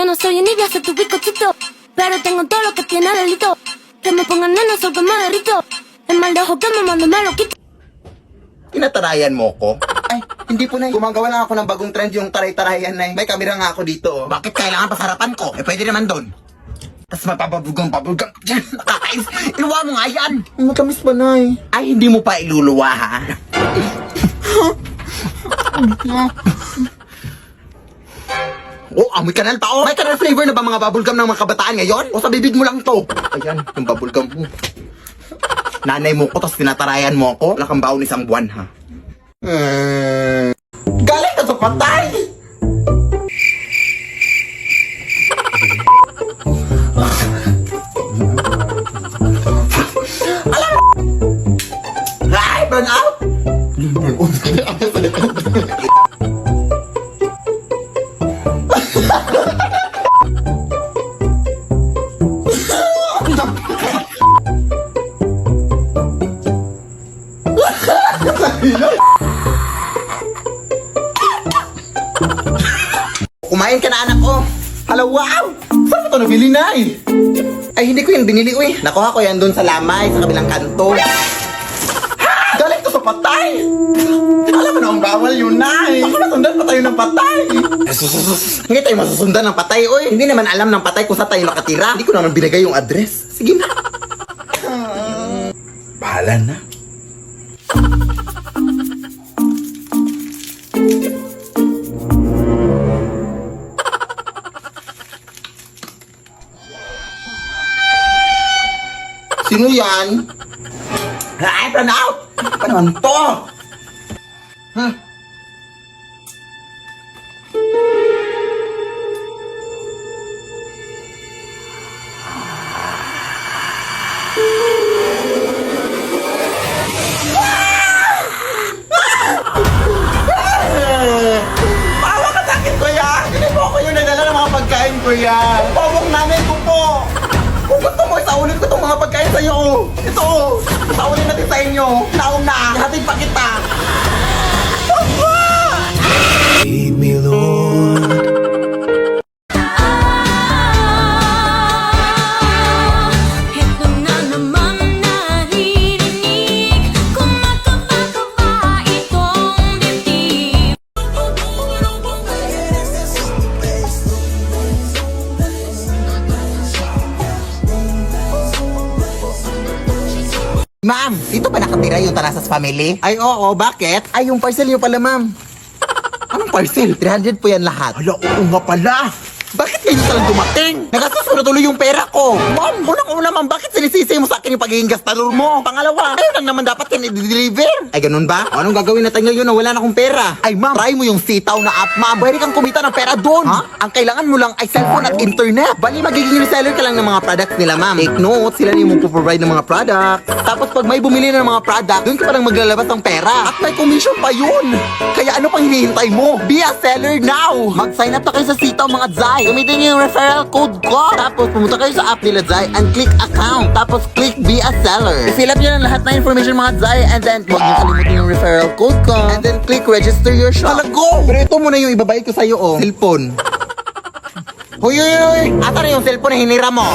yo no soy envidia, soy tu bizcochito. Pero tengo todo lo que tiene delito. Que me pongan nena, soy que me derrito. El mal de ojo que me mando me lo quito. Tinatarayan mo ko? Ay, hindi po, Nay. Gumagawa lang ako ng bagong trend yung taray-tarayan, Nay. May kamera nga ako dito. Bakit kailangan pasarapan ko? Eh, pwede naman doon. Tapos mapapabulgang dyan. Nakakais. Iluwa mo nga yan. Matamis pa, Nay. Ay, hindi mo pa iluluwa, ha? Oh, amoy kanal pa, oh. May kanal flavor na ba mga bubblegum ng mga kabataan ngayon? O sa bibig mo lang to? Ayan, yung bubblegum mo. Nanay mo ko, tapos tinatarayan mo ako. Wala kang baon isang buwan, ha? Galing ka sa patay! Alam! Ay, burn out! Burn out? Kumain ka na, anak ko. Hala, wow! Saan mo ito nabili, Nay? Ay, hindi ko yan binili, uy. Nakuha ko yan doon sa lamay, sa kabilang kanto. Galing to sa patay! Alam mo na ang bawal yun, Nay. Baka masundan pa tayo ng patay. Hindi tayo masusundan ng patay, uy. Hindi naman alam ng patay kung saan tayo nakatira. Hindi ko naman binigay yung address. Sige na. Bahala na. Sino yan? Ay, burn out! Ano naman to? Bawa ka sa akin, kuya! Hindi po ako yung nagdala ng mga pagkain, kuya! Pabong nanay ko po! Kung gusto mo, isaulin ko itong mga pagkain sa'yo. Ito, isaulin natin sa inyo. Naong na, hatid pa kita. Lead me, Lord. Ito na naman ang naririnig. Kumakaba-kaba itong dibdib. Ma'am, dito ba nakatira yung Tarasas family? Ay, oo, bakit? Ay, yung parcel nyo pala, ma'am. Anong parcel? 300 po yan lahat. Hala, oo nga pala. Bakit kayo talang dumating? Nagastos ko na tuloy yung pera ko. Ma'am, unang-una, ma'am, bakit sinisisi mo sa akin yung pagiging gastalor mo? Pangalawa, ayun lang naman dapat yan i-deliver. Ay, ganun ba? O, anong gagawin natin ngayon na wala na akong pera? Ay, ma'am, try mo yung sitaw na app, ma'am. Pwede kang kumita ng pera doon. Ha? Ang kailangan mo lang ay cellphone at internet. Bali, magiging reseller ka lang ng mga products nila, ma'am. Take note, sila yung magpo-provide ng mga products. Tapos pag may bumili ng mga product, doon ka pa lang maglalabas ng pera. At may commission pa yun. Kaya ano pang hinihintay mo? Be a seller now! Mag-sign up na kayo sa sitaw, mga Zai. Gamitin niyo yung referral code ko. Tapos pumunta kayo sa app nila Zai and click account. Tapos click be a seller. I-fill up nyo ng lahat na information, mga Zai. And then huwag niyo kalimutin yung referral code ko. And then click register your shop. Talago! Pero ito muna yung ibabayad ko sa'yo, oh. Cellphone. Huy, huy, huy! Asa na yung cellphone na hinira mo?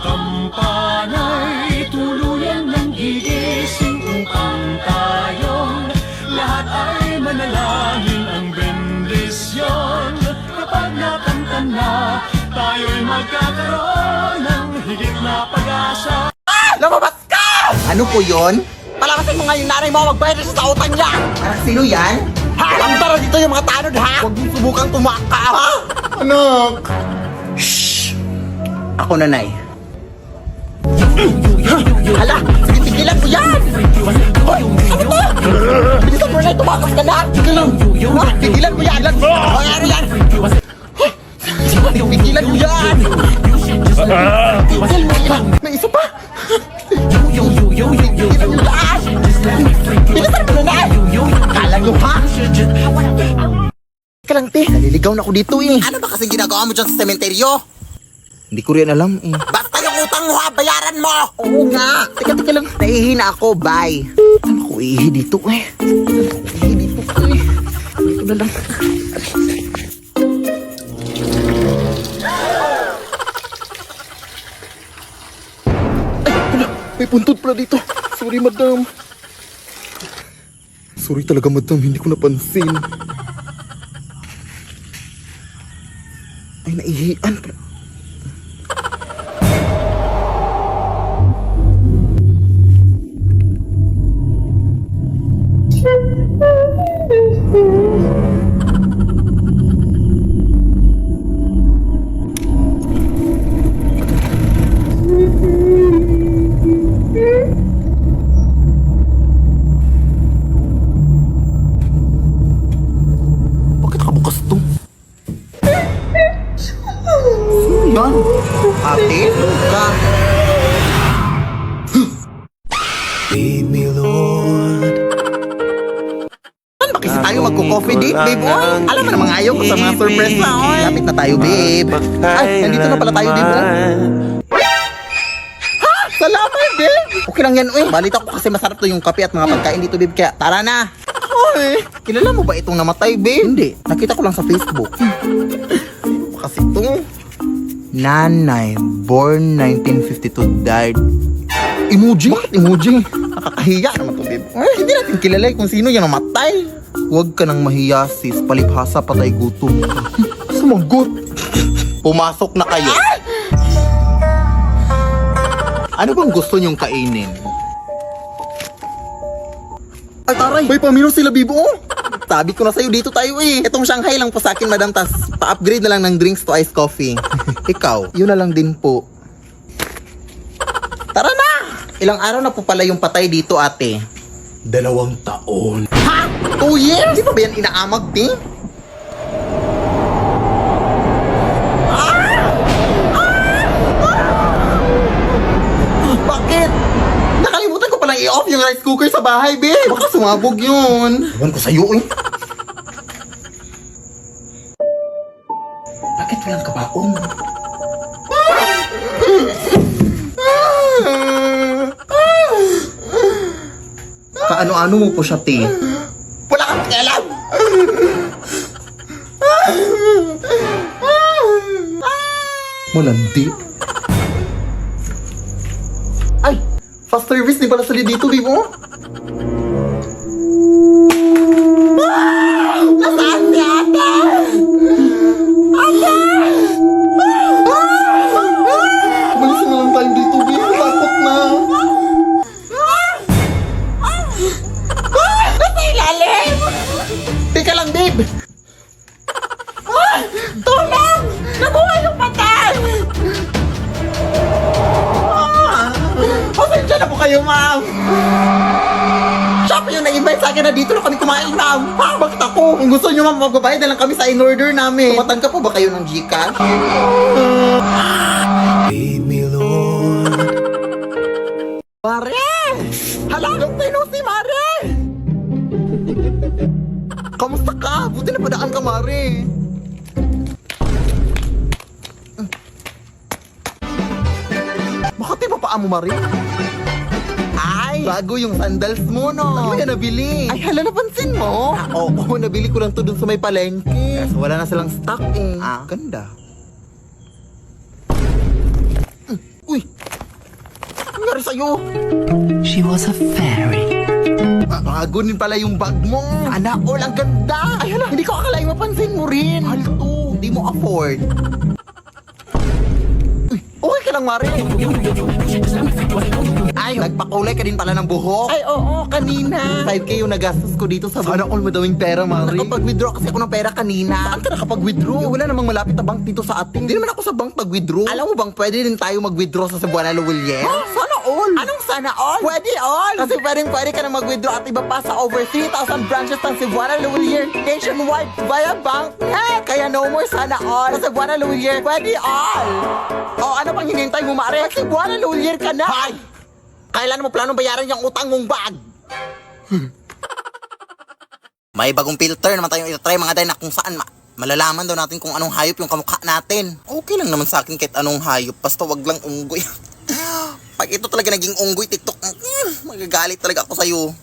Kampanay, tuluyan ng gigising upang tayong lahat ay manalangin ang bendisyon. Kapag nakanta na, tayo'y magkakaroon ng higit na pag-asa. Lumabas ka! Ano po yun? Palabasin mo nga yung nanay mo, magbayad na siya sa utang niya! Parang sino yan? Ha? Ang tara dito yung mga tanod, ha? Huwag mong subukang tumaka, ha? Anak! Shhh! Ako, nanay. Hala! Sige, tigilan mo yan! Hoy! Ano to? Bilisan mo na, tumakas ka na! Tigilan! Ha? Tigilan mo yan! Hoy, ano yan? Hoy! Tigilan mo yan! Tigil mo yan! May isa pa! Tigilan mo yan! Bilisan mo na! Kala nyo, ha? Teka lang, te. Naliligaw na ako dito, eh. Ano ba kasi ginagawa mo dyan sa sementeryo? Hindi ko rin alam, eh. Basta yung utang mo, ha? Bayaran mo! Oo nga. Teka lang. Nahihina ako, bye. Ano ko ihi dito, eh? Ihi dito, eh. Ito na lang. puntod pala dito. Sorry, madam. Sorry talaga, madam. Hindi ko napansin. Ay, naihian pala. Bakit nakabukas to? Sino yan? Ate? Ka? Lead me, Lord. Saan ba kasi tayo magko-coffee date, babe? Oy, alam mo namang ayaw ko sa mga surprise na, oy. Lapit na tayo, babe. Ay, nandito na pala tayo, babe. Oh. Ha? Salamat, babe. Okay lang yan, oy. Balita ko kasi masarap to yung kape at mga pagkain dito, babe. Kaya tara na. Oy, kilala mo ba itong namatay, babe? Hindi. Nakita ko lang sa Facebook. Kasi ito. Nanay, born 1952, died. Emoji? Bakit emoji? Nakakahiya naman to, babe. Ay, hindi natin kilala kung sino yung namatay. Huwag ka nang mahiya, sis. Palibhasa, patay gutom ka. Sumagot. Pumasok na kayo. Ano bang gusto niyong kainin? Ay, taray. May pamino sila, bibo. Sabi ko na sa'yo, dito tayo eh. Itong Shanghai lang po sa akin, madam. Tas pa-upgrade na lang ng drinks to iced coffee. Ikaw, yun na lang din po. Tara na! Ilang araw na po pala yung patay dito, ate? 2 taon. Ha? 2 years? Di ba ba yan inaamag, ti? Bakit? Nakalimutan ko palang i-off yung rice cooker sa bahay, babe. Baka sumabog yun. Ewan ko sa'yo, eh. Bakit walang kabaong? Kaano-ano mo po siya, te? Wala kang pakialam! Malandi. Ay! Fast service din pala sila dito, di mo? Nasaan si ate? Ate! Kumalisin na lang tayo dito, babe. Takot na. Nasa ilalim! Teka lang, babe! Tulong! Nabuhay yung patay! Pasensya na po kayo, ma'am! Siya pa yung nag-invite sa akin na dito na kami kumain, ma'am! Ha? Bakit ako? Kung gusto nyo, ma'am, magbabayad na lang kami sa in-order namin. Tumatan ka po ba kayo ng Gcash? Lead me, Lord. Mare! Halagang tino si Mare! Kamusta ka? Buti na padaan ka, Mare. Bakit di ba paa mo, Mare? Ay, bago yung sandals mo, no? Ano yan nabili? Ay, hala, napansin mo? Oo, nabili ko lang to dun sa may palengke. Kasi wala na silang stock eh. Ganda. Uy! Ano nangyari sa'yo? She was a fairy. Bago din pala yung bag mo. Sana all, ang ganda. Ay hala, hindi ko akalain mapansin mo rin. Mahal to, hindi mo afford. Uy, okay ka lang, Mare. Ay, nagpakulay ka din pala ng buhok. Ay, oo, kanina. 5K yung nagastos ko dito sa Sana all madaming pera, Mare. Nakapag-withdraw kasi ako ng pera kanina. Saan ka nakapag-withdraw? Wala namang malapit na bank dito sa atin. Hindi naman ako sa bank nag-withdraw. Alam mo bang pwede din tayo mag-withdraw sa Cebuana Luwilier? Sana all. Anong sana all? Pwede all. Kasi pwede ka na mag-withdraw at iba pa sa over 3,000 branches ng Cebuana Luwilier nationwide via bank. Kaya no more sana all. Sa Cebuana Luwilier, pwede all. O, ano pang hinihintay mo, Mare? Cebuana Luwilier ka na. Hay! Kailan mo planong bayaran yung utang mong bag? May bagong filter naman tayong itatry, mga day, na kung saan malalaman daw natin kung anong hayop yung kamukha natin. Okay lang naman sa akin kahit anong hayop, basta wag lang unggoy. Pag ito talaga naging unggoy TikTok, magagalit talaga ako sa'yo.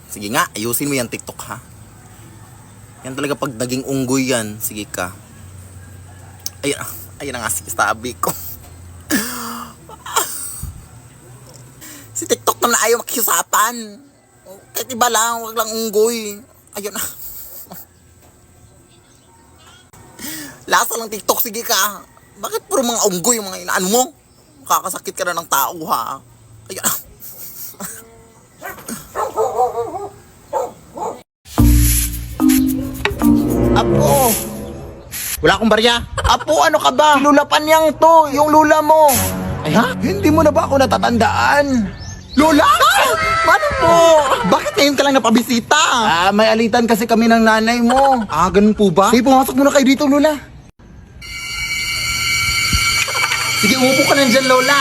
Sige nga, ayusin mo yan TikTok, ha? Yan talaga pag naging unggoy yan. Sige ka. Ayun na nga, sabi ko. Si ayaw makiusapan. Kahit iba lang, wag lang unggoy. Ayun na. Lasa lang TikTok, sige ka. Bakit puro mga unggoy yung mga inaan mo? Makakasakit ka na ng tao, ha? Ayun na. Apo! Wala akong barya. Apo, ano ka ba? Lulapan niyang to, yung lula mo. Ay ha? Hindi mo na ba ako natatandaan? Lola! Paano po? Bakit ngayon ka lang napabisita? May alitan kasi kami ng nanay mo. Ganun po ba? Sige, pumasok muna kayo dito, Lola. Sige, umupo ka na dyan, Lola.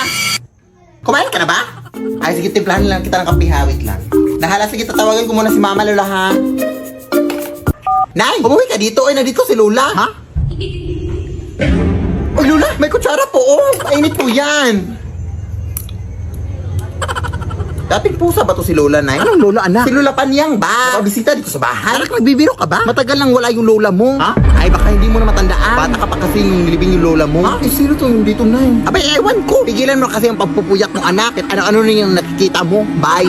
Kumain ka na ba? Ay, sige, timplahan lang kita ng kape, hawit lang. Nahala, sige, tatawagan ko muna si Mama, Lola, ha? Nay, umuwi ka dito. Ay, nandito si Lola. Ha? Oy, Lola, may kutsara po, oh. Painit po yan. Dating pusa ba to si Lola, Nay? Anong Lola, anak? Si Lola Panyang ba? Napabisita dito sa bahay? Anak, nagbibiro ka ba? Matagal nang wala yung Lola mo. Ha? Ay, baka hindi mo na matandaan. Bata ka pa kasi nung nilibing yung Lola mo. Ha? Eh, sino to yung dito, Nay? Abay, ewan ko. Pigilan mo kasi ang pagpupuyat ng anak. At ano-ano na yung nakikita mo. Bye.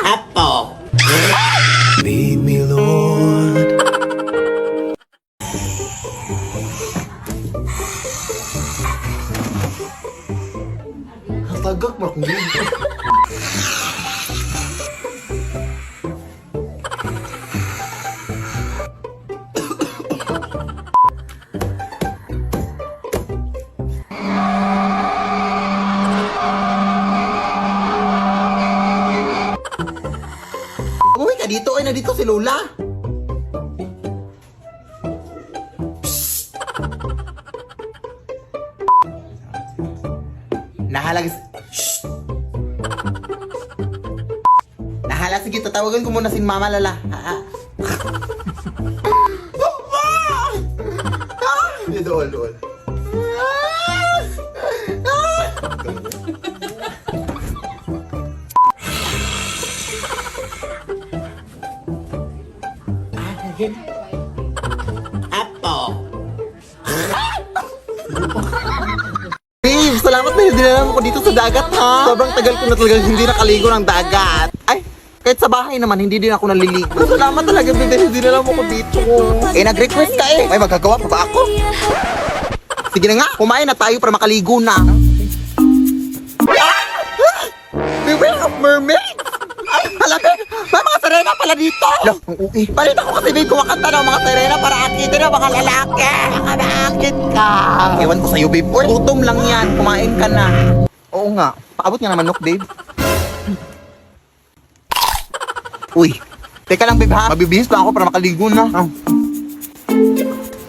Apo! Lead me, Lord. Tagak mo kung dito. Umuwi ka dito, ay nandito si Lola. Nahalag... Shh! Nahala, sige, tatawagan ko muna si Mama, Lola. Doon, doon. Apo. Babe, salamat na dinala mo ko dito sa dagat, ha? Sobrang tagal ko na talagang hindi nakaligo ng dagat. Ay, kahit sa bahay naman, hindi din ako naliligo. Salamat talaga, babe, dahil dinala mo ko dito. Eh, nag-request ka eh. Ay, magagawa pa ba ako? Sige na nga, kumain na tayo para makaligo na. Beware of mermaid! Ay, halabi! May mga sirena pala dito! Lo, ang uwi. Balita ko kasi babe, kumakanta ng mga sirena para akitin ng mga lalaki. Baka naakit ka. Ewan ko sa'yo, babe. Uy, gutom lang yan. Kumain ka na. Oo nga. Paabot nga naman, babe. Uy, teka lang, babe, ha? Mabibihis pa ako para makaligo na.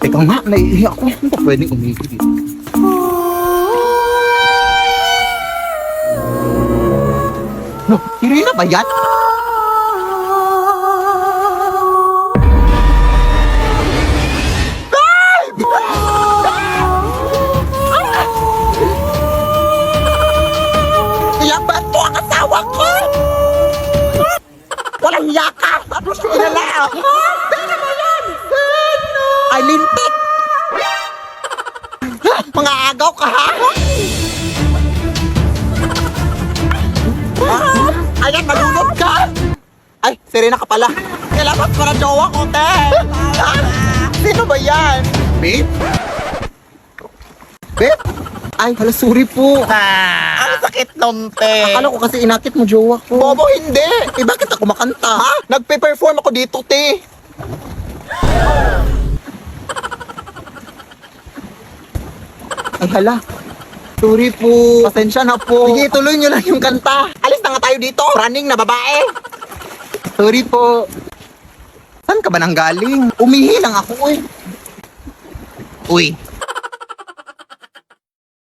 Teka nga, naiiyak ako. Hindi pa pwedeng umigo dito. No, Irina ba yan? Ilaban mo ang asawa ko! Walang yakap! Tapos inala ako! Pera mo yan! Ay, lintik! Mga agaw ka, ha? Ayan, malunod ka! Ay, Serena ka pala. Kailangan para jowa ko, te! Sino ba yan? Babe? Babe? Ay, hala, sorry po. Ang sakit nun, te. Akala ko kasi inakit mo jowa ko. Bobo, hindi. Eh, bakit ako makanta? Ha? Nagpe-perform ako dito, te. Ay, hala. Sorry po. Pasensya na po. Sige, tuloy nyo lang yung kanta. Alis na nga tayo dito. Running na babae. Sorry po. Saan ka ba nang galing? Umihi lang ako, eh. Uy,